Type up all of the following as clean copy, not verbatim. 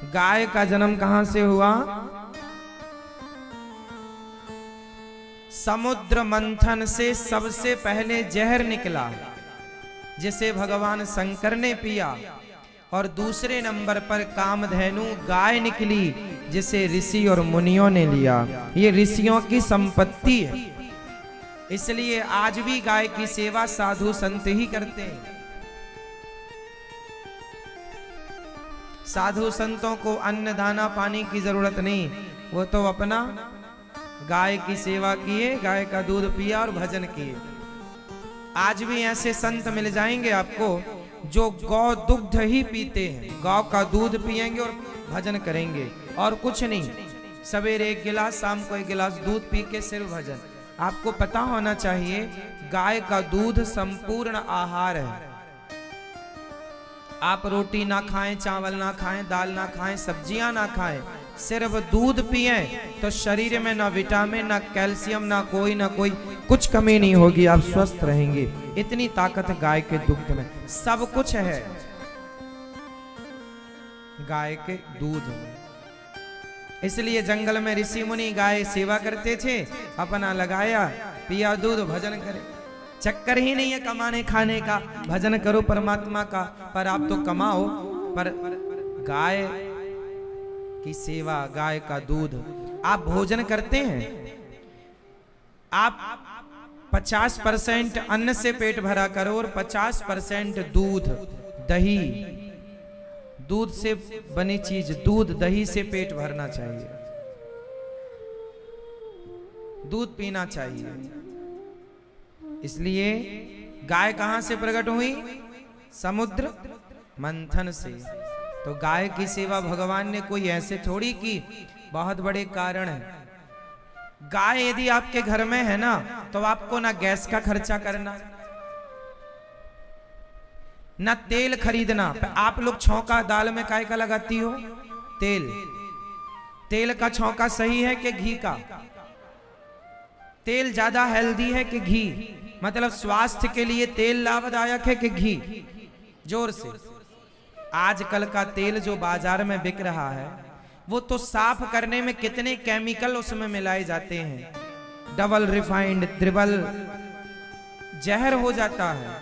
गाय का जन्म कहां से हुआ? समुद्र मंथन से सबसे पहले जहर निकला जिसे भगवान शंकर ने पिया, और दूसरे नंबर पर कामधेनु गाय निकली जिसे ऋषि और मुनियों ने लिया। ये ऋषियों की संपत्ति है, इसलिए आज भी गाय की सेवा साधु संत ही करते हैं। साधु संतों को अन्न दाना पानी की जरूरत नहीं, वो तो अपना गाय की सेवा किए, गाय का दूध पिया और भजन किए। आज भी ऐसे संत मिल जाएंगे आपको जो गौ दुग्ध ही पीते हैं, गौ का दूध पिएंगे और भजन करेंगे और कुछ नहीं। सवेरे एक गिलास, शाम को एक गिलास दूध पी के सिर्फ भजन। आपको पता होना चाहिए गाय का दूध संपूर्ण आहार है। आप रोटी ना खाएं, चावल ना खाएं, दाल ना खाएं, सब्जियां ना खाएं, सिर्फ दूध पिए तो शरीर में ना विटामिन, ना कैल्शियम, ना कोई कुछ कमी नहीं होगी, आप स्वस्थ रहेंगे। इतनी ताकत गाय के दुग्ध में, सब कुछ है गाय के दूध में। इसलिए जंगल में ऋषि मुनि गाय सेवा करते थे, अपना लगाया, पिया दूध, भजन करे। चक्कर ही नहीं है कमाने खाने का, भजन करो परमात्मा का। पर आप तो कमाओ, पर गाय की सेवा, गाय का दूध। आप भोजन करते हैं, आप 50% अन्न से पेट भरा करो और 50% दूध, दही, दूध से बनी चीज, दूध दही से पेट भरना चाहिए, दूध पीना चाहिए। इसलिए गाय कहां से प्रकट हुई? समुद्र मंथन से। तो गाय की सेवा भगवान ने कोई ऐसे थोड़ी की, बहुत बड़े कारण है। गाय यदि आपके घर में है ना, तो आपको ना गैस का खर्चा करना, ना तेल खरीदना। आप लोग छौंका दाल में काय का लगाती हो? तेल। तेल का छौंका सही है कि घी का? तेल ज्यादा हेल्दी है कि घी? मतलब स्वास्थ्य के लिए तेल लाभदायक है कि घी? जोर से। आजकल का तेल जो बाजार में बिक रहा है, वो तो साफ करने में कितने केमिकल उसमें मिलाए जाते हैं, डबल रिफाइंड, ट्रिपल, जहर हो जाता है।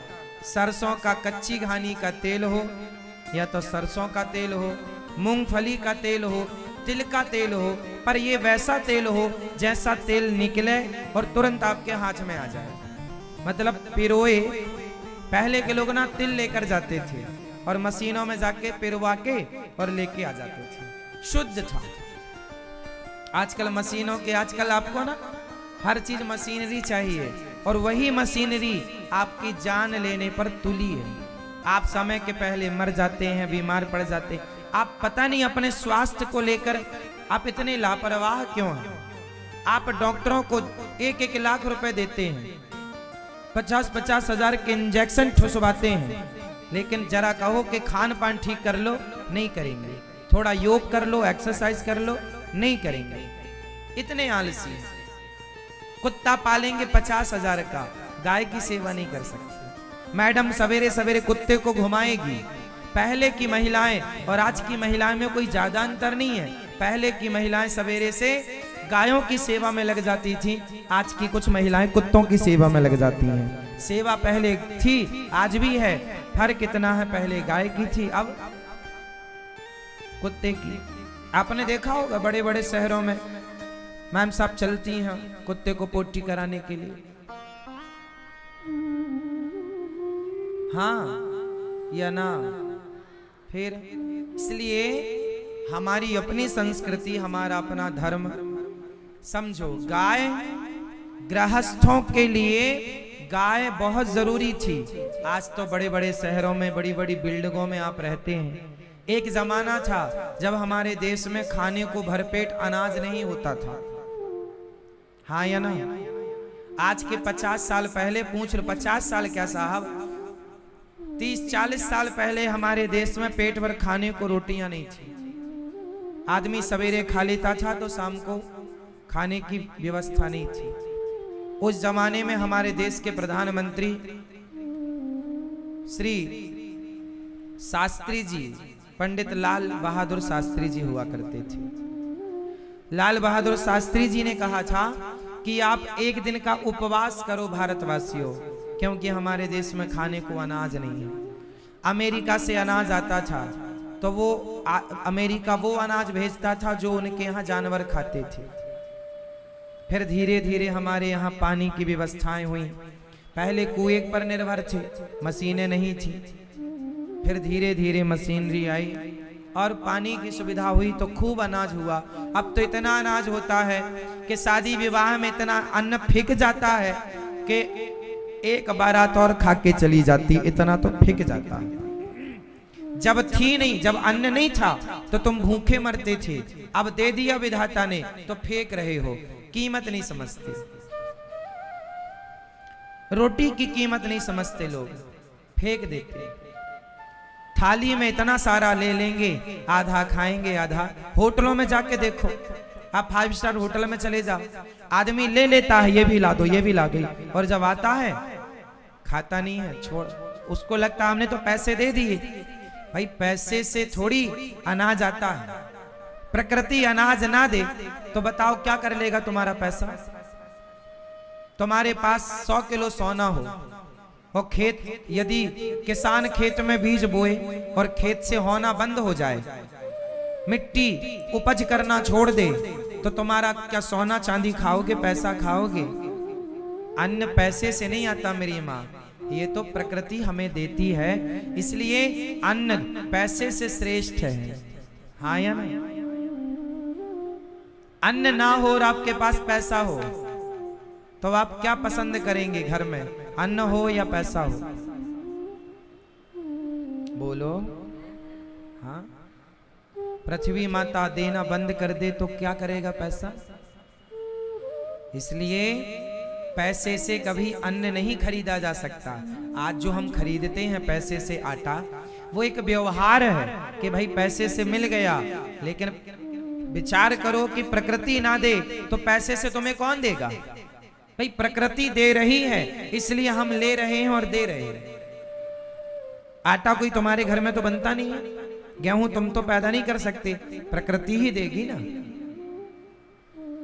सरसों का कच्ची घानी का तेल हो, या तो सरसों का तेल हो, मूंगफली का तेल हो, तिल का तेल हो, पर ये वैसा तेल हो जैसा तेल निकले और तुरंत आपके हाथ में आ जाए। मतलब पिरोए, पहले के लोग ना तिल लेकर जाते थे और मशीनों में जाके पिरवा के और लेके आ जाते थे, शुद्ध था। आजकल मशीनों के, आजकल आपको ना हर चीज मशीनरी चाहिए, और वही मशीनरी आपकी जान लेने पर तुली है। आप समय के पहले मर जाते हैं, बीमार पड़ जाते हैं। आप पता नहीं अपने स्वास्थ्य को लेकर आप इतने लापरवाह क्यों हैं। आप डॉक्टरों को 1-1 लाख रुपए देते हैं, 50-50 हजार के इंजेक्शन ठुसवाते हैं, लेकिन जरा कहो कि खान पान ठीक कर लो, नहीं करेंगे। थोड़ा योग कर लो, एक्सरसाइज कर लो, नहीं करेंगे। इतने आलसी। कुत्ता पालेंगे 50 हजार का, गाय की सेवा नहीं कर सकते। मैडम सवेरे सवेरे कुत्ते को घुमाएगी। पहले की महिलाएं और आज की महिलाएं में कोई ज्यादा अंतर नहीं है। पहले की महिलाएं सवेरे से गायों की सेवा में लग जाती थी, आज की कुछ महिलाएं कुत्तों की सेवा में लग जाती हैं। सेवा पहले थी, आज भी है, फर्क कितना है, पहले गाय की थी, अब कुत्ते की। आपने देखा होगा बड़े बड़े शहरों में मैम साहब चलती हैं कुत्ते को पोटी कराने के लिए। हाँ या ना? फिर इसलिए हमारी अपनी संस्कृति, हमारा अपना धर्म समझो। गाय गृहस्थों के लिए गाय बहुत जरूरी थी। आज तो बड़े बड़े शहरों में, बड़ी बड़ी बिल्डिंगों में आप रहते हैं। एक जमाना था जब हमारे देश में खाने को भरपेट अनाज नहीं होता था। हाँ या ना? आज के 50 साल पहले पूछ लो, 50 साल क्या साहब, 30-40 साल पहले हमारे देश में पेट भर खाने को रोटियां नहीं थी। आदमी सवेरे खा लेता था तो शाम को खाने की व्यवस्था नहीं थी। उस जमाने में हमारे देश के प्रधानमंत्री श्री शास्त्री जी पंडित लाल बहादुर शास्त्री जी हुआ करते थे। लाल बहादुर शास्त्री जी ने कहा था कि आप एक दिन का उपवास करो भारतवासियों, क्योंकि हमारे देश में खाने को अनाज नहीं है। अमेरिका से अनाज आता था तो वो अमेरिका वो अनाज भेजता था जो उनके यहाँ जानवर खाते थे। फिर धीरे धीरे हमारे यहाँ पानी की व्यवस्थाएं हुई। पहले कुएं पर निर्भर थे, मशीनें नहीं थी। फिर धीरे धीरे मशीनरी आई और पानी की सुविधा हुई तो खूब अनाज हुआ। अब तो इतना अनाज होता है कि शादी विवाह में इतना अन्न फेंक जाता है कि एक बारात और खा के चली जाती, इतना तो फेंक जाता है। जब थी नहीं, जब अन्न नहीं था तो तुम भूखे मरते थे। अब दे दिया विधाता ने तो फेंक रहे हो, कीमत नहीं समझते। रोटी की कीमत नहीं समझते लोग, फेंक देते। थाली में इतना सारा ले लेंगे, आधा खाएंगे आधा। होटलों में जाके देखो, आप 5 स्टार होटल में चले जाओ, आदमी ले लेता है, ये भी ला दो, ये भी ला दो, और जब आता है खाता नहीं है, छोड़। उसको लगता है हमने तो पैसे दे दिए। भाई पैसे से थोड़ी अनाज आता है। प्रकृति अनाज ना दे तो बताओ क्या कर लेगा तुम्हारा पैसा। तुम्हारे पास 100 किलो सोना हो और खेत, यदि किसान खेत में बीज बोए और खेत से होना बंद हो जाए, मिट्टी उपज करना छोड़ दे, तो तुम्हारा क्या सोना चांदी खाओगे, पैसा खाओगे? अन्न पैसे से नहीं आता मेरी माँ, ये तो प्रकृति हमें देती है। इसलिए अन्न पैसे से श्रेष्ठ है। हाँ या नहीं? अन्न ना हो और आपके पास पैसा हो तो आप क्या पसंद करेंगे घर में, अन्न हो या पैसा हो? बोलो। हाँ, पृथ्वी माता देना बंद कर दे तो क्या करेगा पैसा? इसलिए पैसे से कभी अन्न नहीं खरीदा जा सकता। आज जो हम खरीदते हैं पैसे से आटा, वो एक व्यवहार है कि भाई पैसे से मिल गया, लेकिन विचार करो कि प्रकृति ना दे तो पैसे से तुम्हें कौन देगा? भाई प्रकृति दे रही है इसलिए हम ले रहे हैं और दे रहे हैं। आटा कोई तुम्हारे घर में तो बनता नहीं है, गेहूं तुम तो पैदा नहीं कर सकते, प्रकृति ही देगी ना,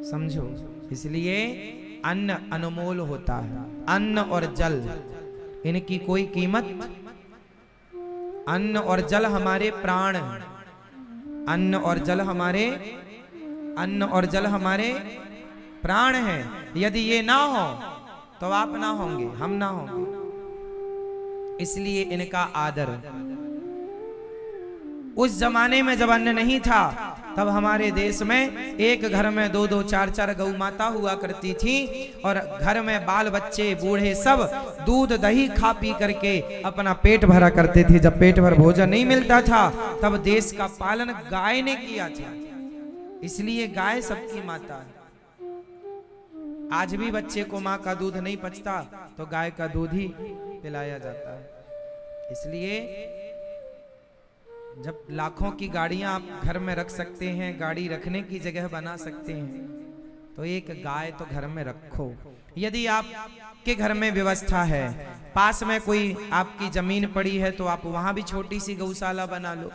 समझो। इसलिए अन्न अनमोल होता है। अन्न और जल, इनकी कोई कीमत। अन्न और जल हमारे प्राण हैं। अन्न और जल हमारे प्राण हैं। यदि ये ना हो तो आप ना होंगे, हम ना होंगे। इसलिए इनका आदर। उस जमाने में जब अन्न नहीं था तब हमारे देश में एक घर में 2-2, 4-4 गौ माता हुआ करती थी और घर में बाल बच्चे बूढ़े सब दूध दही खा पी करके अपना पेट भरा करते थे। जब पेट भर भोजन नहीं मिलता था तब देश का पालन गाय ने किया था। इसलिए गाय सबकी माता है। आज भी बच्चे को माँ का दूध नहीं पचता तो गाय का दूध ही पिलाया जाता है। इसलिए जब लाखों की गाड़ियां आप घर में रख सकते हैं, गाड़ी रखने की जगह बना सकते हैं, तो एक गाय तो घर में रखो। यदि आपके घर में व्यवस्था है, पास में कोई आपकी जमीन पड़ी है तो आप वहां भी छोटी सी गौशाला बना लो,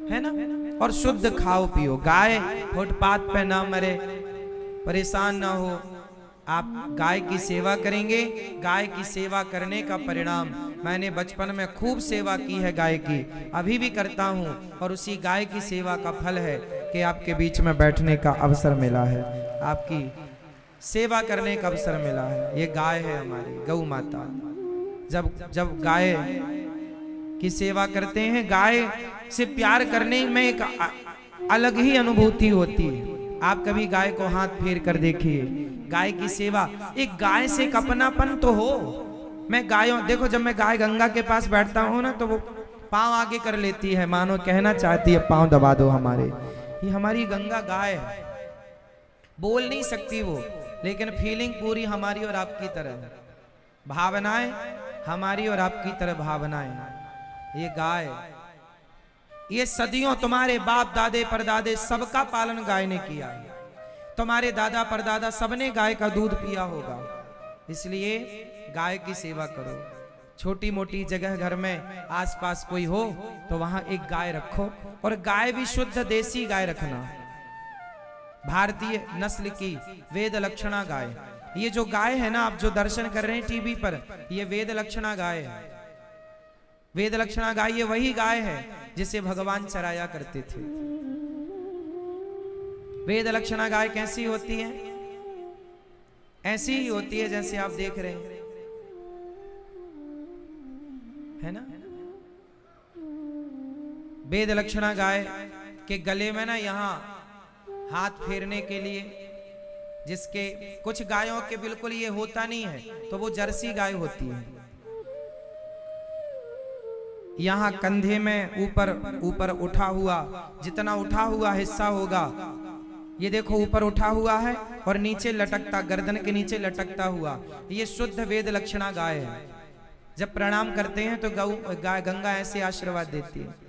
है ना, और शुद्ध खाओ पियो। गाय फुटपाथ पे ना मरे, परेशान ना हो। आप गाय की सेवा करेंगे, गाय की सेवा करने का परिणाम, मैंने बचपन में खूब सेवा की है गाय की, अभी भी करता हूँ, और उसी गाय की सेवा का फल है कि आपके बीच में बैठने का अवसर मिला है, आपकी सेवा करने का अवसर मिला है। ये गाय है हमारी गौ माता। जब गाय की सेवा करते हैं, गाय से प्यार करने में एक अलग ही अनुभूति होती है। आप कभी गाय को हाथ फेर कर देखिए। गाय की सेवा, एक गाय से एक अपनापन तो हो। मैं गायों, देखो जब मैं गाय गंगा के पास बैठता हूँ ना तो वो पांव आगे कर लेती है, मानो कहना चाहती है पांव दबा दो हमारे। ये हमारी गंगा गाय है, बोल नहीं सकती वो, लेकिन फीलिंग पूरी हमारी और आपकी तरह है, भावनाएं हमारी और आपकी तरह भावनाएं। ये गाय, ये सदियों तुम्हारे बाप दादे परदादे सबका पालन गाय ने किया है। तुम्हारे दादा परदादा सबने गाय का दूध पिया होगा। इसलिए गाय की सेवा करो। छोटी मोटी जगह घर में आसपास कोई हो तो वहां एक गाय रखो, और गाय भी शुद्ध देसी गाय रखना, भारतीय नस्ल की वेद लक्षणा गाय। ये जो गाय है ना, आप जो दर्शन कर रहे हैं टीवी पर, ये वेद लक्षणा गाय है। वेद लक्षणा गाय ये वही गाय है जिसे भगवान चराया करते थे। वेद लक्षणा गाय कैसी होती है? ऐसी ही होती है जैसे आप देख रहे हैं, है ना। वेद लक्षणा गाय के गले में ना यहाँ हाथ फेरने के लिए, जिसके कुछ गायों के बिल्कुल ये होता नहीं है, तो वो जर्सी गाय होती है। यहाँ कंधे में ऊपर ऊपर उठा हुआ, जितना उठा हुआ हिस्सा होगा, ये देखो ऊपर उठा हुआ है और नीचे लटकता, गर्दन के नीचे लटकता हुआ, ये शुद्ध वेद लक्षणा गाय है। जब प्रणाम करते हैं तो गाय गंगा ऐसे आशीर्वाद देती है।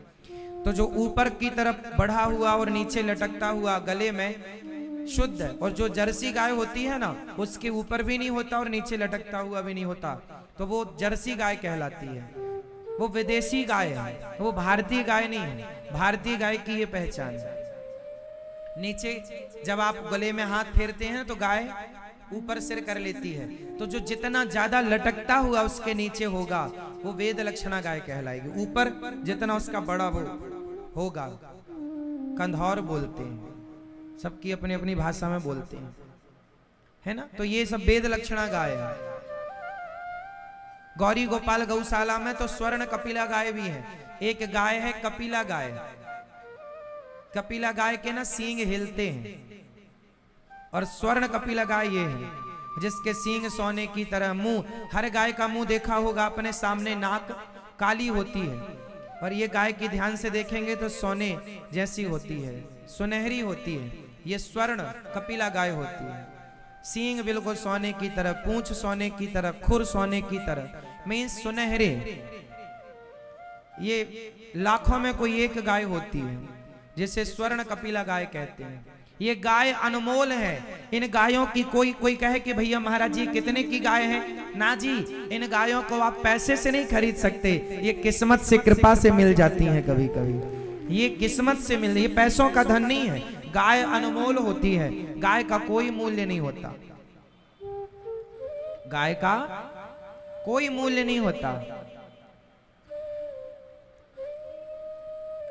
तो जो ऊपर की तरफ बढ़ा हुआ और नीचे लटकता हुआ गले में शुद्ध है, और जो जर्सी गाय होती है ना, उसके ऊपर भी नहीं होता और नीचे लटकता हुआ भी नहीं होता, तो वो जर्सी गाय कहलाती है। वो विदेशी गाय है, वो भारतीय गाय नहीं है। भारतीय गाय की ये पहचान है। नीचे जब आप गले में हाथ फेरते हैं तो गाय ऊपर सिर कर लेती है, तो जो जितना ज्यादा लटकता हुआ उसके नीचे होगा वो वेद लक्षणा गाय कहलाएगी। ऊपर जितना उसका बड़ा वो होगा, कंधौर बोलते हैं, सबकी अपनी अपनी भाषा में बोलते हैं, है ना। तो ये सब वेद लक्षणा गाय है। गौरी गोपाल गौशाला में तो स्वर्ण कपिला गाय भी है। एक गाय है कपिला गाय। कपिला गाय के ना सींग हिलते हैं, और स्वर्ण कपिला गाय ये है जिसके सींग सोने की तरह। मुंह, हर गाय का मुंह देखा होगा अपने सामने, नाक काली होती है, और ये गाय की ध्यान से देखेंगे तो सोने जैसी होती है, सुनहरी होती है। ये स्वर्ण कपिला गाय होती है। सींग बिल्कुल सोने की तरह, पूंछ सोने की तरह, खुर सोने की तरह, मीन्स सुनहरे। ये लाखों में कोई एक गाय होती है जिसे स्वर्ण कपिला गाय कहते हैं। ये गाय अनमोल है। इन गायों की कोई कहे कि भैया महाराज जी कितने की गाय है, ना जी, इन गायों को आप पैसे से नहीं खरीद सकते, ये किस्मत से, कृपा से मिल जाती हैं। कभी कभी ये किस्मत से मिल, ये पैसों का धन नहीं है। गाय अनमोल होती है, गाय का कोई मूल्य नहीं होता, गाय का कोई मूल्य नहीं होता।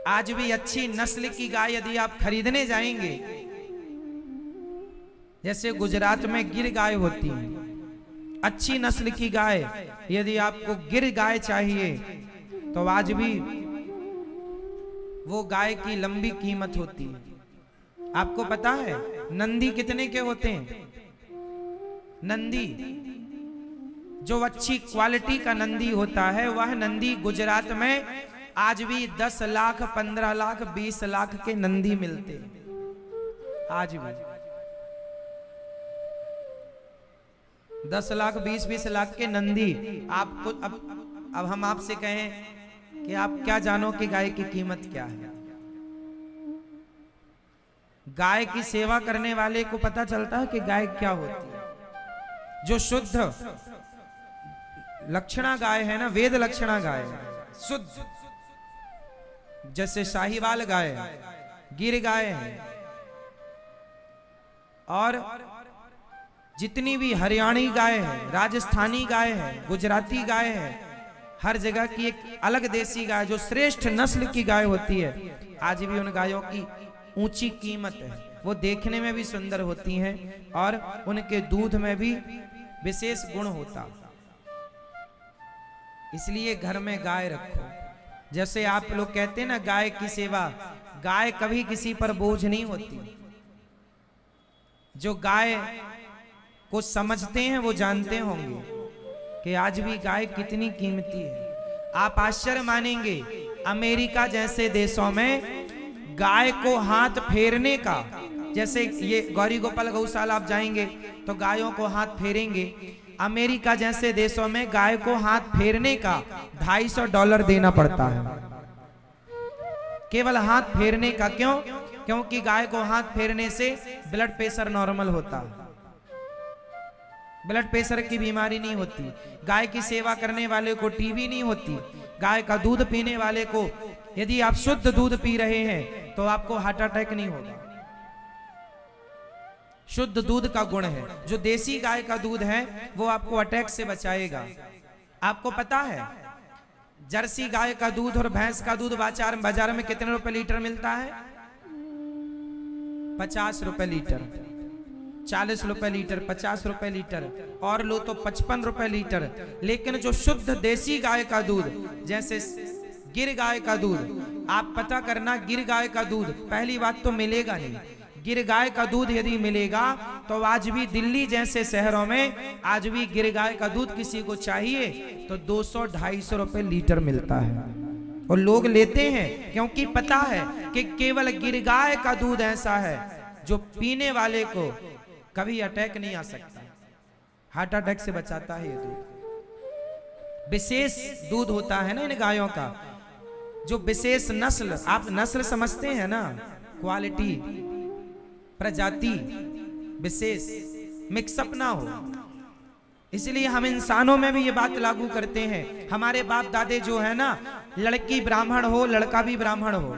आज भी अच्छी नस्ल की गाय यदि आप खरीदने जाएंगे, जैसे गुजरात में गिर गाय होती है, अच्छी नस्ल की गाय यदि आपको गिर गाय चाहिए तो आज भी वो गाय की लंबी कीमत होती है। आपको पता है नंदी कितने के होते हैं? नंदी, जो अच्छी क्वालिटी का नंदी होता है, वह नंदी गुजरात में आज भी 10 लाख, 15 लाख, 20 लाख के नंदी मिलते हैं। आज भी 10 लाख, 20 लाख के नंदी। आपको अब हम आपसे कहें कि आप क्या जानो कि गाय की कीमत क्या है? गाय की सेवा करने वाले को पता चलता है कि गाय क्या होती है। जो शुद्ध लक्षणा गाय है ना, वेद लक्षणा गाय है, शुद्ध, जैसे साहिवाल गाय है, गिर गाय है, और जितनी भी हरियाणी गाय है, राजस्थानी गाय है, गुजराती गाय है, हर जगह की एक अलग देसी गाय जो श्रेष्ठ नस्ल की गाय होती है, आज भी उन गायों की ऊंची कीमत है। वो देखने में भी सुंदर होती हैं और उनके दूध में भी विशेष गुण होता। इसलिए घर में गाय रखो। जैसे आप लोग कहते हैं ना गाय की सेवा, गाय कभी किसी पर बोझ नहीं होती। जो गाय को समझते हैं वो जानते होंगे कि आज भी गाय कितनी कीमती है। आप आश्चर्य मानेंगे, अमेरिका जैसे देशों में गाय को हाथ फेरने का, जैसे ये गौरी गोपाल गौशाला आप जाएंगे तो गायों को हाथ फेरेंगे। अमेरिका जैसे देशों में गाय को हाथ फेरने का $250 देना पड़ता है, केवल हाथ फेरने का। क्यों? क्योंकि गाय को हाथ फेरने से ब्लड प्रेशर नॉर्मल होता है। ब्लड प्रेशर की बीमारी नहीं होती, गाय की सेवा करने वाले को टीबी नहीं होती, गाय का दूध पीने वाले को, यदि आप शुद्ध दूध पी रहे हैं तो आपको हार्ट अटैक नहीं होगा। शुद्ध दूध का गुण है, जो देसी गाय का दूध है वो आपको अटैक से बचाएगा। आपको पता है जर्सी गाय का दूध और भैंस का दूध बाजार में कितने रुपए लीटर मिलता है? 50 रुपए लीटर, 40 रुपए लीटर, 50 रुपए लीटर, और लो तो 55 रुपए लीटर। लेकिन जो शुद्ध देसी गाय का दूध, जैसे गिर गाय का दूध, आप पता करना गिर गाय का दूध पहली बात तो मिलेगा नहीं। गिर गाय का दूध यदि मिलेगा तो आज भी दिल्ली जैसे शहरों में आज भी गिर गाय का दूध किसी को चाहिए तो 200-250 रुपए लीटर मिलता है, और लोग लेते हैं क्योंकि पता है कि केवल गिर गाय का दूध ऐसा है जो पीने वाले को कभी अटैक नहीं आ सकता, हार्ट अटैक से बचाता है। ये दूध विशेष दूध होता है ना इन गायों का, जो विशेष नस्ल, आप नस्ल समझते हैं ना, क्वालिटी, प्रजाति विशेष, मिक्सअप ना हो। इसलिए हम इंसानों में भी ये बात लागू करते हैं। हमारे बाप दादे जो है ना, लड़की ब्राह्मण हो लड़का भी ब्राह्मण हो,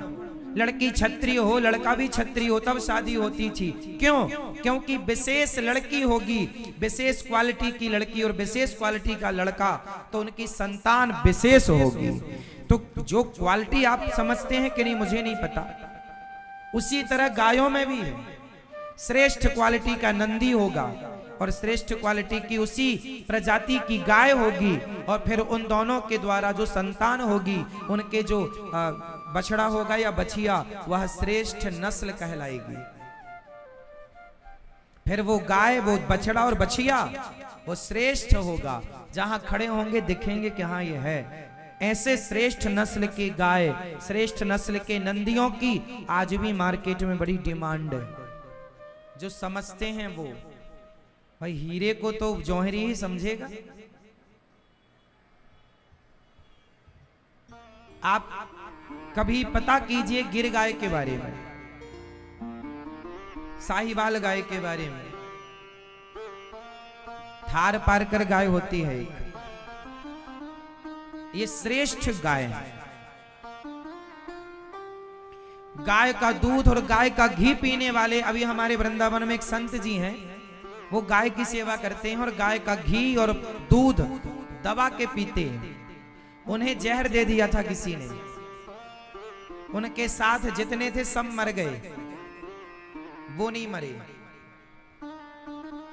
लड़की क्षत्रिय हो लड़का भी क्षत्रिय हो, तब शादी होती थी। क्यों? क्योंकि विशेष लड़की होगी, विशेष क्वालिटी की लड़की और विशेष क्वालिटी का लड़का, तो उनकी संतान विशेष होगी। तो जो क्वालिटी आप समझते हैं कि नहीं मुझे नहीं पता, उसी तरह गायों में भी है। श्रेष्ठ क्वालिटी का नंदी होगा और श्रेष्ठ क्वालिटी की उसी प्रजाति की गाय होगी, और फिर उन दोनों के द्वारा जो संतान होगी, उनके जो बछड़ा होगा या बछिया, वह श्रेष्ठ नस्ल कहलाएगी। फिर वो गाय, वो बछड़ा और बछिया वो श्रेष्ठ होगा, जहां खड़े होंगे दिखेंगे कि हाँ ये है। ऐसे श्रेष्ठ नस्ल की गाय, श्रेष्ठ नस्ल के नंदियों की आज भी मार्केट में बड़ी डिमांड है। जो समझते हैं वो, भाई हीरे को तो जौहरी ही समझेगा। आप कभी पता कीजिए गिर गाय के बारे में, साहिवाल गाय के बारे में। थार पारकर गाय होती है एक, ये श्रेष्ठ गाय है। गाय का दूध और गाय का घी पीने वाले, अभी हमारे वृंदावन में एक संत जी हैं, वो गाय की सेवा करते हैं और गाय का घी और दूध दबा के पीते हैं। उन्हें जहर दे दिया था किसी ने, उनके साथ जितने थे सब मर गए, वो नहीं मरे,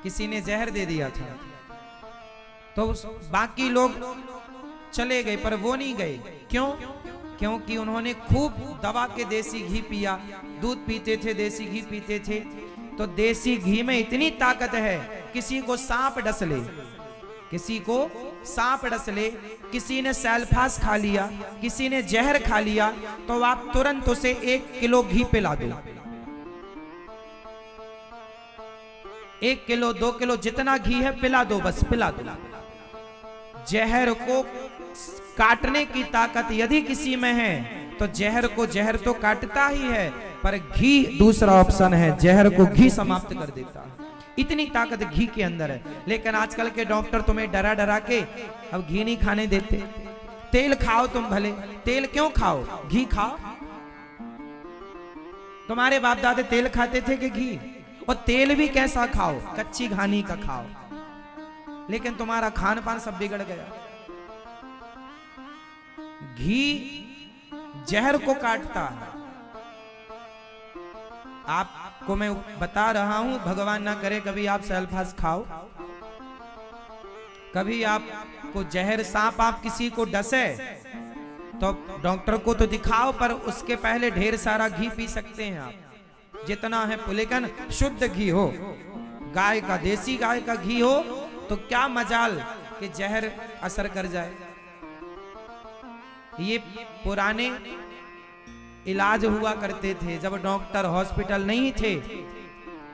किसी ने जहर दे दिया था। तो बाकी लोग चले गए पर वो नहीं गए। क्यों? क्योंकि उन्होंने खूब दबा के देसी घी पिया, दूध पीते थे, देसी घी पीते थे। तो देसी घी में इतनी ताकत है, किसी को सांप डस ले, किसी को सांप डस ले, किसी ने सैलफास खा लिया, किसी ने जहर खा लिया, तो आप तुरंत उसे 1 किलो घी पिला दो। 1 किलो 2 किलो जितना घी है पिला दो, बस पिला दो। जहर को काटने की ताकत यदि किसी में है तो जहर को, जहर तो काटता ही है, पर घी दूसरा ऑप्शन है, जहर को घी समाप्त कर देता है। इतनी ताकत घी के अंदर है। लेकिन आजकल के डॉक्टर तुम्हें डरा डरा के अब घी नहीं खाने देते। तेल खाओ तुम भले, तेल क्यों खाओ, घी खाओ। तुम्हारे बाप दादे तेल खाते थे कि घी? और तेल भी कैसा खाओ, कच्ची घानी का खाओ। लेकिन तुम्हारा खान पान सब बिगड़ गया। घी जहर को काटता है। आपको मैं बता रहा हूं, भगवान ना करे कभी आप सल्फास खाओ, कभी आपको जहर सांप आप किसी को डसे तो डॉक्टर को तो दिखाओ, पर उसके पहले ढेर सारा घी पी सकते हैं आप, जितना है। लेकिन शुद्ध घी हो, गाय का, देसी गाय का घी हो, तो क्या मजाल कि जहर असर कर जाए। ये पुराने इलाज हुआ करते थे, जब डॉक्टर हॉस्पिटल नहीं थे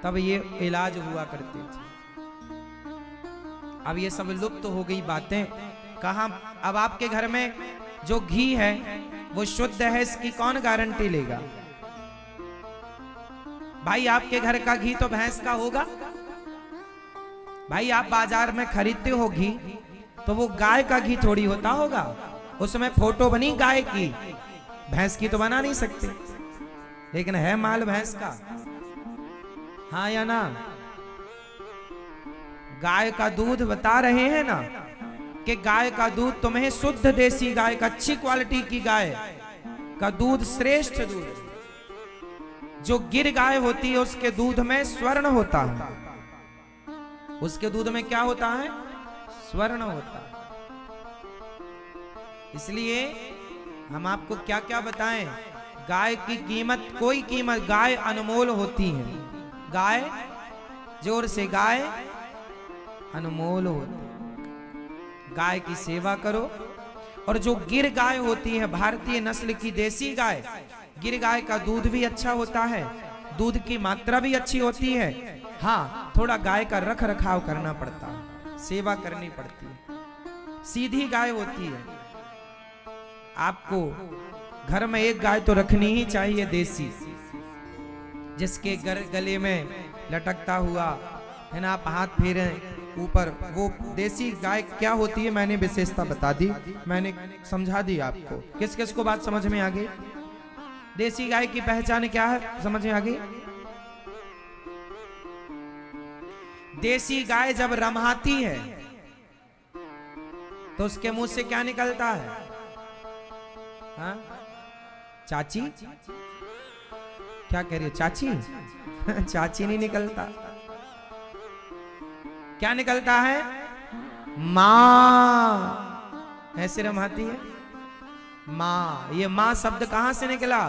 तब ये इलाज हुआ करते थे। अब ये सब लुप्त हो गई बातें, कहां। अब आपके घर में जो घी है वो शुद्ध है, इसकी कौन गारंटी लेगा? भाई आपके घर का घी तो भैंस का होगा, भाई आप बाजार में खरीदते हो घी, तो वो गाय का घी थोड़ी होता होगा, उसमें फोटो बनी गाय की, भैंस की तो बना नहीं सकते, लेकिन है माल भैंस का। हाँ या ना? गाय का दूध बता रहे हैं ना कि गाय का दूध तुम्हें शुद्ध देसी गाय का, अच्छी क्वालिटी की गाय का दूध श्रेष्ठ दूध है। जो गिर गाय होती है उसके दूध में स्वर्ण होता है, उसके दूध में क्या होता है? स्वर्ण होता है। इसलिए हम आपको क्या क्या बताएं, गाय की कीमत, कोई कीमत, गाय अनमोल होती है। गाय, जोर से, गाय अनमोल होती है। गाय की सेवा करो। और जो गिर गाय होती है, भारतीय नस्ल की देसी गाय, गिर गाय का दूध भी अच्छा होता है, दूध की मात्रा भी अच्छी होती है। हाँ, थोड़ा गाय का रख रखाव करना पड़ता है, सेवा करनी पड़ती है। सीधी गाय होती है, आपको घर में एक गाय तो रखनी ही चाहिए देसी, जिसके गले में लटकता हुआ है ना, आप हाथ फेरें ऊपर, वो देसी गाय क्या होती है मैंने विशेषता बता दी, मैंने समझा दी आपको। किस किस को बात समझ में आ गई? देसी गाय की पहचान क्या है, समझ में आ गई? देसी गाय जब रमाती है तो उसके मुंह से क्या निकलता है? हाँ? चाची? क्या कह रही है? चाची? चाची नहीं निकलता, क्या निकलता है? मां। ऐसे रमाती है मां। ये मां शब्द कहां से निकला?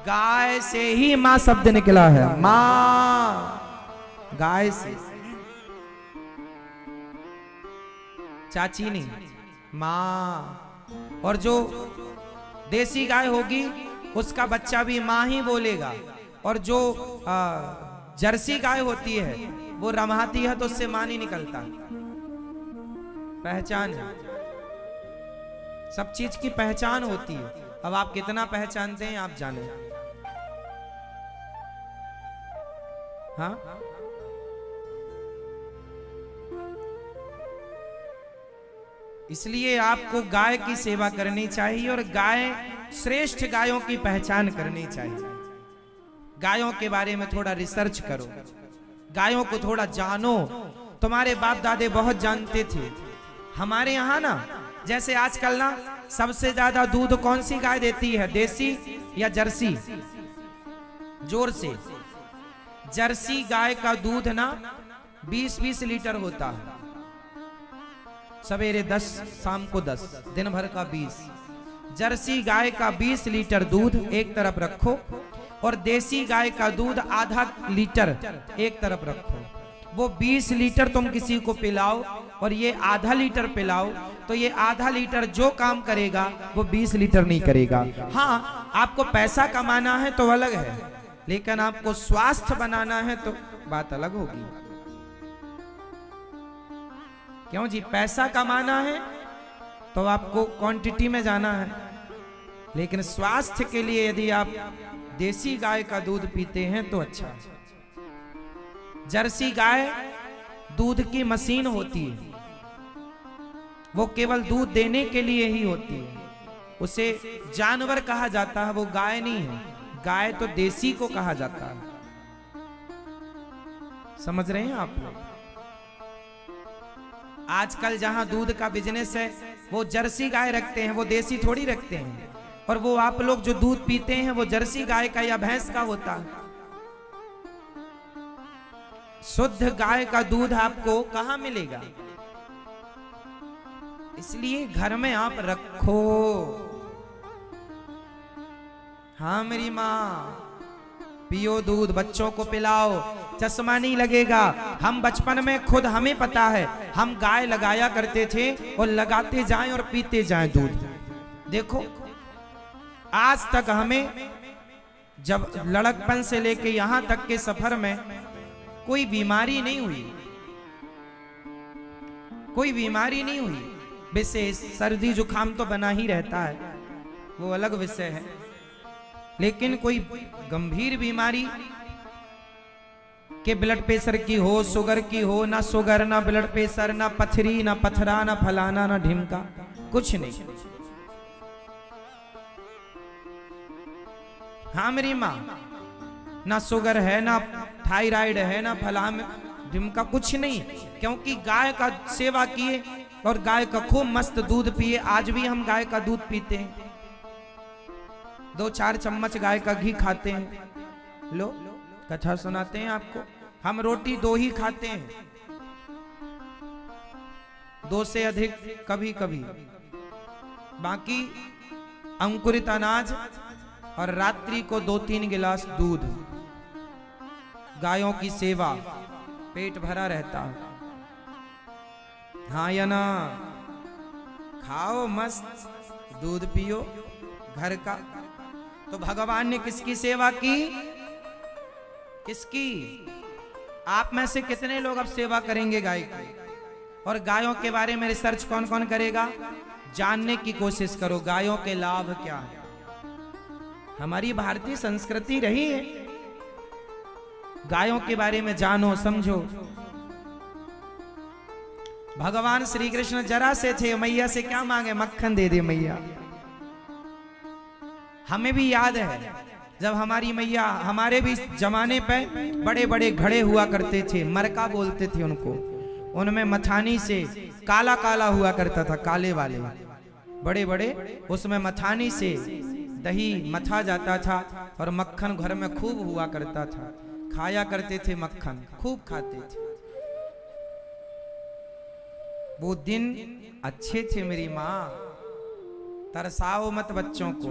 गाय से ही मां शब्द निकला है, मां, गाय से, चाची नहीं, मां। और जो देसी गाय होगी उसका बच्चा भी मां ही बोलेगा। और जो जर्सी गाय होती है वो रमाती है तो उससे मां नहीं निकलता। पहचान है, सब चीज की पहचान होती है। अब आप कितना पहचानते हैं आप जाने। हाँ, इसलिए आपको गाय की सेवा करनी चाहिए और गाय, श्रेष्ठ गायों की पहचान करनी चाहिए। गायों के बारे में थोड़ा रिसर्च करो, गायों को थोड़ा जानो। तुम्हारे बाप दादे बहुत जानते थे। हमारे यहाँ ना, जैसे आजकल ना सबसे ज्यादा दूध कौन सी गाय देती है, देसी या जर्सी? जोर से। जर्सी गाय का दूध ना 20-20 लीटर होता है। सवेरे 10, शाम को 10, दिन भर का 20। जर्सी गाय का 20 लीटर दूध एक तरफ रखो और देसी गाय का दूध आधा लीटर एक तरफ रखो। वो 20 लीटर तुम किसी को पिलाओ और ये आधा लीटर पिलाओ, तो ये आधा लीटर जो काम करेगा वो 20 लीटर नहीं करेगा। हाँ, आपको पैसा कमाना है तो अलग है, लेकिन आपको स्वास्थ्य बनाना है तो बात अलग होगी। क्यों जी? पैसा कमाना है तो आपको क्वांटिटी में जाना है, लेकिन स्वास्थ्य के लिए यदि आप देसी गाय का दूध पीते हैं तो अच्छा। जर्सी गाय दूध की मशीन होती है, वो केवल दूध देने के लिए ही होती है। उसे जानवर कहा जाता है, वो गाय नहीं है। गाय तो देसी को कहा जाता है। समझ रहे हैं आप लोग? आजकल जहां दूध का बिजनेस है वो जर्सी गाय रखते हैं, वो देसी थोड़ी रखते हैं। और वो आप लोग जो दूध पीते हैं वो जर्सी गाय का या भैंस का होता है। शुद्ध गाय का दूध आपको कहां मिलेगा? इसलिए घर में आप रखो। हाँ मेरी माँ, पियो दूध, बच्चों को पिलाओ, चश्मा नहीं लगेगा। हम बचपन में खुद हमें पता है, हम गाय लगाया करते थे और लगाते जाएं और पीते जाएं दूध। देखो आज तक हमें, जब लड़कपन से लेके यहां तक के सफर में कोई बीमारी नहीं हुई, कोई बीमारी नहीं हुई। विशेष सर्दी जुकाम तो बना ही रहता है, वो अलग विषय है, लेकिन कोई गंभीर बीमारी कि ब्लड प्रेशर की हो, शुगर की हो, ना शुगर ना ब्लड प्रेशर, ना पथरी ना पथरा, ना फलाना ना ढिमका, कुछ नहीं। हाँ मेरी माँ, ना शुगर है, ना थायराइड है, ना फलाम ढिमका, कुछ नहीं, क्योंकि गाय का सेवा किए और गाय का खूब मस्त दूध पिए। आज भी हम गाय का दूध पीते हैं, 2-4 चम्मच गाय का घी खाते हैं। लो कथा सुनाते हैं आपको, हम रोटी 2 ही खाते हैं, 2 से अधिक कभी कभी, बाकी अंकुरित अनाज और रात्रि को 2-3 गिलास दूध। गायों की सेवा, पेट भरा रहता है। हाँ या ना? खाओ मस्त, दूध पियो घर का। तो भगवान ने किसकी सेवा की? किसकी? आप में से कितने लोग अब सेवा करेंगे गाय की? और गायों के बारे में रिसर्च कौन कौन करेगा? जानने की कोशिश करो गायों के लाभ क्या है। हमारी भारतीय संस्कृति रही है, गायों के बारे में जानो समझो। भगवान श्री कृष्ण जरा से थे, मैया से क्या मांगे? मक्खन दे दे मैया। हमें भी याद है जब हमारी मैया, हमारे भी जमाने पे बड़े बड़े घड़े हुआ करते थे, मरका बोलते थे उनको, उनमें मथानी से काला काला हुआ करता था, काले वाले बड़े बड़े, उसमें मथानी से दही मथा जाता था और मक्खन घर में खूब हुआ करता था। खाया करते थे मक्खन, खूब खाते थे। वो दिन अच्छे थे मेरी माँ। तरसाओ मत बच्चों को,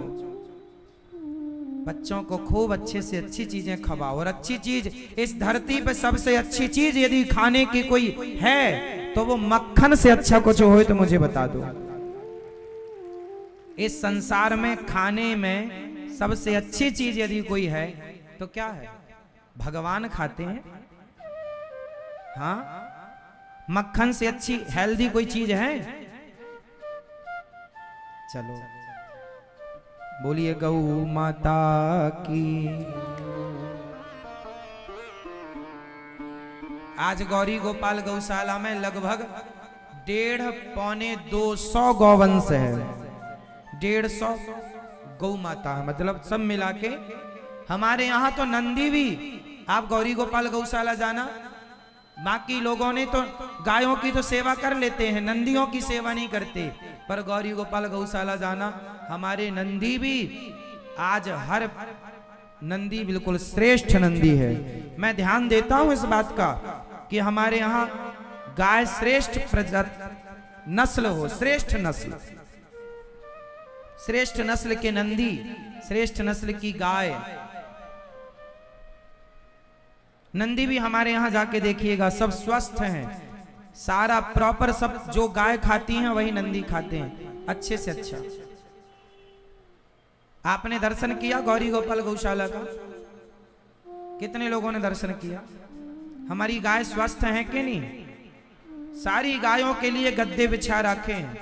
बच्चों को खूब अच्छे से अच्छी चीजें खवाओ। और अच्छी चीज इस धरती पे सबसे अच्छी चीज यदि खाने की कोई है तो वो मक्खन से अच्छा कुछ हो तो मुझे बता दो। इस संसार में खाने में सबसे अच्छी चीज यदि कोई है तो क्या है? भगवान खाते हैं। हाँ, मक्खन से अच्छी हेल्दी कोई चीज है? चलो बोलिए गौ माता की। आज गौरी गोपाल गौशाला में लगभग 150-200 गौवंश है। 150 गौ माता, मतलब सब मिला के। हमारे यहाँ तो नंदी भी, आप गौरी गोपाल गौशाला जाना, बाकी लोगों ने तो गायों की तो सेवा कर लेते हैं, नंदियों की सेवा नहीं करते। पर गौरी गोपाल गौशाला जाना, हमारे नंदी भी, आज हर नंदी बिल्कुल श्रेष्ठ नंदी है। मैं ध्यान देता हूं इस बात का कि हमारे यहाँ गाय श्रेष्ठ प्रजाति नस्ल हो, श्रेष्ठ नस्ल, श्रेष्ठ नस्ल के नंदी, श्रेष्ठ नस्ल की गाय। नंदी भी हमारे यहाँ जाके देखिएगा, सब स्वस्थ हैं, सारा प्रॉपर, सब जो गाय खाती हैं वही नंदी खाते हैं, अच्छे से अच्छा। आपने दर्शन किया गौरी गोपाल गौशाला का? कितने लोगों ने दर्शन किया? हमारी गाय स्वस्थ हैं कि नहीं? सारी गायों के लिए गद्दे बिछा रखे हैं,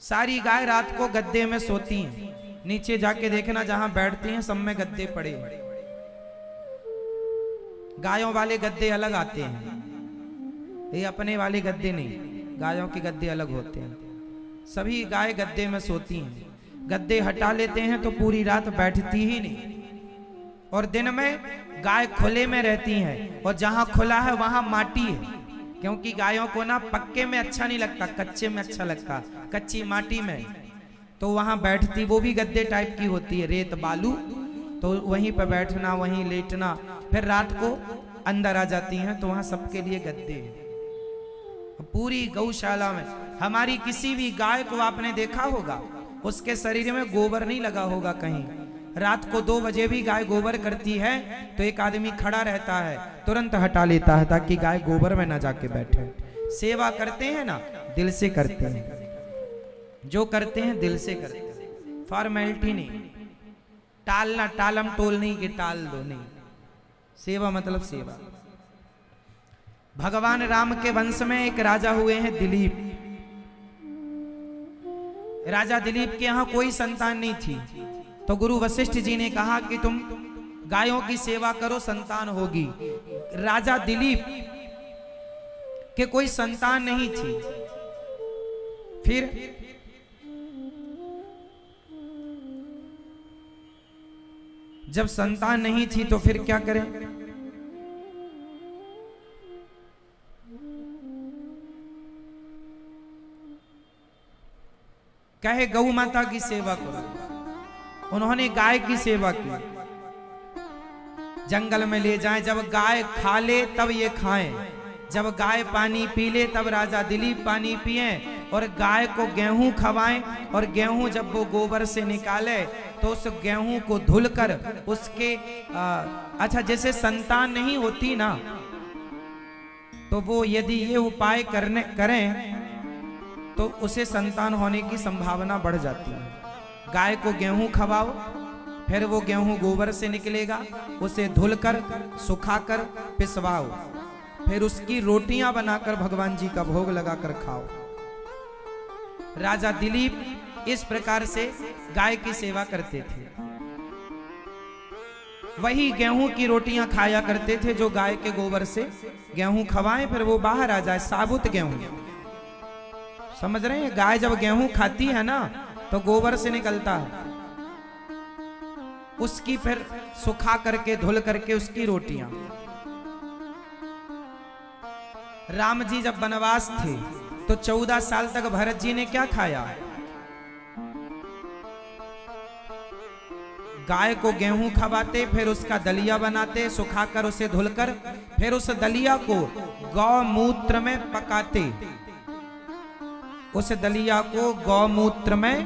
सारी गाय रात को गद्दे में सोती हैं। नीचे जाके देखना, जहां बैठती हैं सब में गद्दे पड़े हैं। गायों वाले गद्दे अलग आते हैं, ये अपने वाले गद्दे नहीं, गायों के गद्दे अलग होते हैं। सभी गाय गद्दे में सोती हैं। गद्दे हटा लेते हैं तो पूरी रात बैठती ही नहीं। और दिन में गाय खुले में रहती हैं, और जहां खुला है वहां माटी है, क्योंकि गायों को ना पक्के में अच्छा नहीं लगता, कच्चे में अच्छा लगता, कच्ची माटी में। तो वहां बैठती, वो भी गद्दे टाइप की होती है, रेत बालू, तो वहीं पर बैठना, वहीं लेटना। फिर रात को अंदर आ जाती हैं तो वहां सबके लिए गद्दे। पूरी गौशाला में हमारी किसी भी गाय को आपने देखा होगा, उसके शरीर में गोबर नहीं लगा होगा कहीं। रात को 2 बजे भी गाय गोबर करती है तो एक आदमी खड़ा रहता है, तुरंत हटा लेता है ताकि गाय गोबर में ना जाके बैठे। सेवा करते हैं ना, दिल से करते हैं, जो करते हैं दिल से करते हैं, फॉर्मेलिटी नहीं, टालना, टालम टोल नहीं कि टाल दो, नहीं। सेवा मतलब सेवा। भगवान राम के वंश में एक राजा हुए हैं दिलीप। राजा दिलीप के यहाँ कोई संतान नहीं थी, तो गुरु वशिष्ठ जी ने कहा कि तुम गायों की सेवा करो संतान होगी। राजा दिलीप के कोई संतान नहीं थी। फिर जब संतान नहीं थी तो फिर क्या करें? कहे गौ माता की सेवा करो। उन्होंने गाय की सेवा की। जंगल में ले जाएं, जब गाय खा ले तब ये खाएं, जब गाय पानी पी ले तब राजा दिलीप पानी पिए, और गाय को गेहूं खवाएं, और गेहूं जब वो गोबर से निकाले तो उस गेहूं को धुलकर उसके अच्छा जैसे संतान नहीं होती ना, तो वो यदि ये उपाय करें तो उसे संतान होने की संभावना बढ़ जाती है। गाय को गेहूं खवाओ, फिर वो गेहूं गोबर से निकलेगा, उसे धुलकर सुखाकर पिसवाओ, फिर उसकी रोटियां बनाकर भगवान जी का भोग लगाकर खाओ। राजा दिलीप इस प्रकार से गाय की सेवा करते थे। वही गेहूं की रोटियां खाया करते थे जो गाय के गोबर से गेहूं खवाएं, फिर वो बाहर आ जाए। साबुत गेहूं, समझ रहे हैं? गाय जब गेहूं खाती है ना तो गोबर से निकलता है, उसकी फिर सुखा करके धुल करके उसकी रोटियां। राम जी जब वनवास थे तो 14 साल तक भरत जी ने क्या खाया? गाय को गेहूं खवाते, फिर उसका दलिया बनाते, सुखाकर उसे धुलकर, फिर उस दलिया को गौमूत्र में पकाते, उस दलिया को गौमूत्र में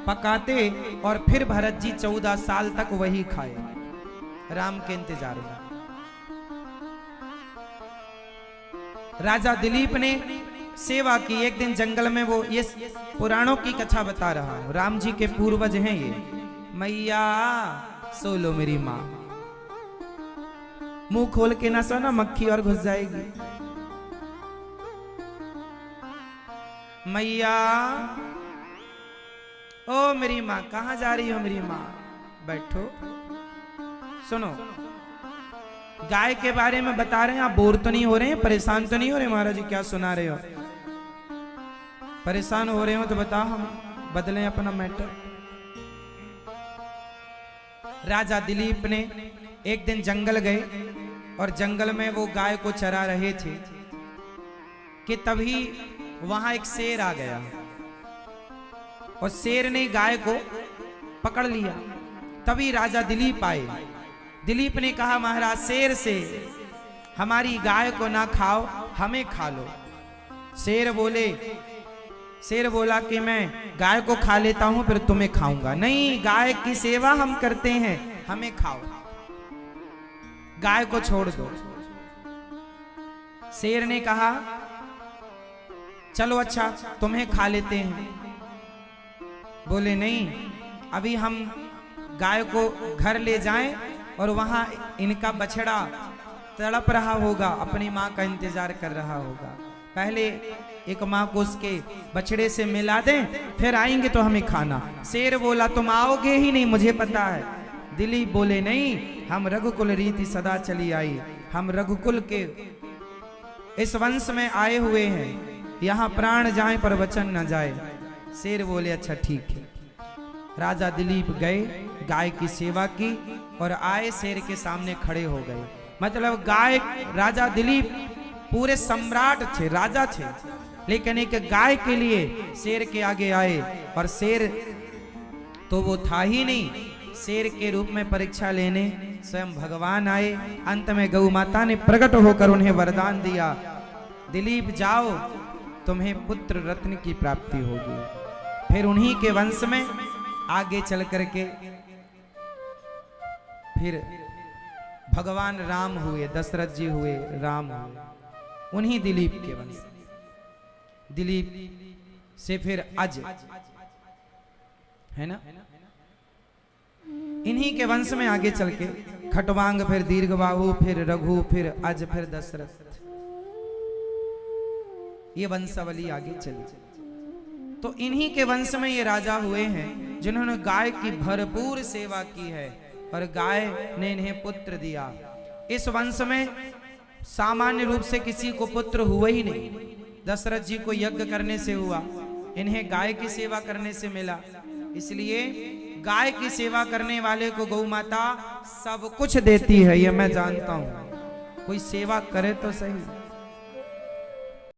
पकाते, और फिर भरत जी 14 साल तक वही खाए राम के इंतजार में। राजा दिलीप ने सेवा की। एक दिन जंगल में, वो ये पुराणों की कथा बता रहा हूं, राम जी के पूर्वज हैं ये। मैया सो लो मेरी माँ, मुंह खोल के ना सोना, मक्खी और घुस जाएगी। मैया ओ मेरी माँ, कहाँ जा रही हो मेरी माँ? बैठो, सुनो। गाय के बारे में बता रहे हैं, आप बोर तो नहीं हो रहे हैं? परेशान तो नहीं हो रहे? महाराज जी क्या सुना रहे हो? परेशान हो रहे हो तो बताओ, हम बदलें अपना मैटर। राजा दिलीप ने एक दिन जंगल गए, और जंगल में वो गाय को चरा रहे थे कि तभी वहां एक शेर आ गया, और शेर ने गाय को पकड़ लिया। तभी राजा दिलीप आए। दिलीप ने कहा, महाराज शेर से हमारी गाय को ना खाओ, हमें खा लो। शेर बोला कि मैं गाय को खा लेता हूं, फिर तुम्हें खाऊंगा। नहीं, गाय की सेवा हम करते हैं, हमें खाओ, गाय को छोड़ दो। शेर ने कहा, चलो अच्छा तुम्हें खा लेते हैं। बोले नहीं, अभी हम गाय को घर ले जाएं, और वहां इनका बछड़ा तड़प रहा होगा, अपनी माँ का इंतजार कर रहा होगा। पहले एक माँ को उसके बछड़े से मिला दें, फिर आएंगे तो हमें खाना। शेर बोला, तुम आओगे ही नहीं, मुझे पता है। दिलीप बोले, नहीं, हम रघुकुल रीति सदा चली आई, हम रघुकुल के इस वंश में आए हुए हैं, यहाँ प्राण जाए पर वचन न जाए। शेर बोले, अच्छा ठीक है। राजा दिलीप गए, गाय की सेवा की, और आए शेर के सामने खड़े हो गए। मतलब गाय, राजा दिलीप पूरे सम्राट थे, राजा थे, लेकिन एक गाय के लिए शेर के आगे आए, और शेर तो वो था ही नहीं, शेर के रूप में परीक्षा लेने स्वयं भगवान आए। अंत में गौ माता ने प्रकट होकर उन्हें वरदान दिया, दिलीप जाओ, तुम्हें पुत्र रत्न की प्राप्ति होगी। फिर उन्हीं के वंश में आगे चल करके फिर भगवान राम हुए, दशरथ जी हुए, राम हुए, उन्हीं दिलीप के वंश। दिलीप से फिर अज, है ना, इन्हीं के वंश में आगे चल के खटवांग, फिर दीर्घबाहु, फिर रघु, फिर अज, फिर दशरथ, ये वंशावली आगे चली। तो इन्हीं के वंश में ये राजा हुए हैं जिन्होंने गाय की भरपूर सेवा की है। और गाय ने इन्हें पुत्र दिया। इस वंश में सामान्य रूप से किसी को पुत्र हुआ ही नहीं। दशरथ जी को यज्ञ करने से हुआ, इन्हें गाय की सेवा करने से मिला। इसलिए गाय की सेवा करने वाले को गौ माता सब कुछ देती है, यह मैं जानता हूं। कोई सेवा करे तो सही।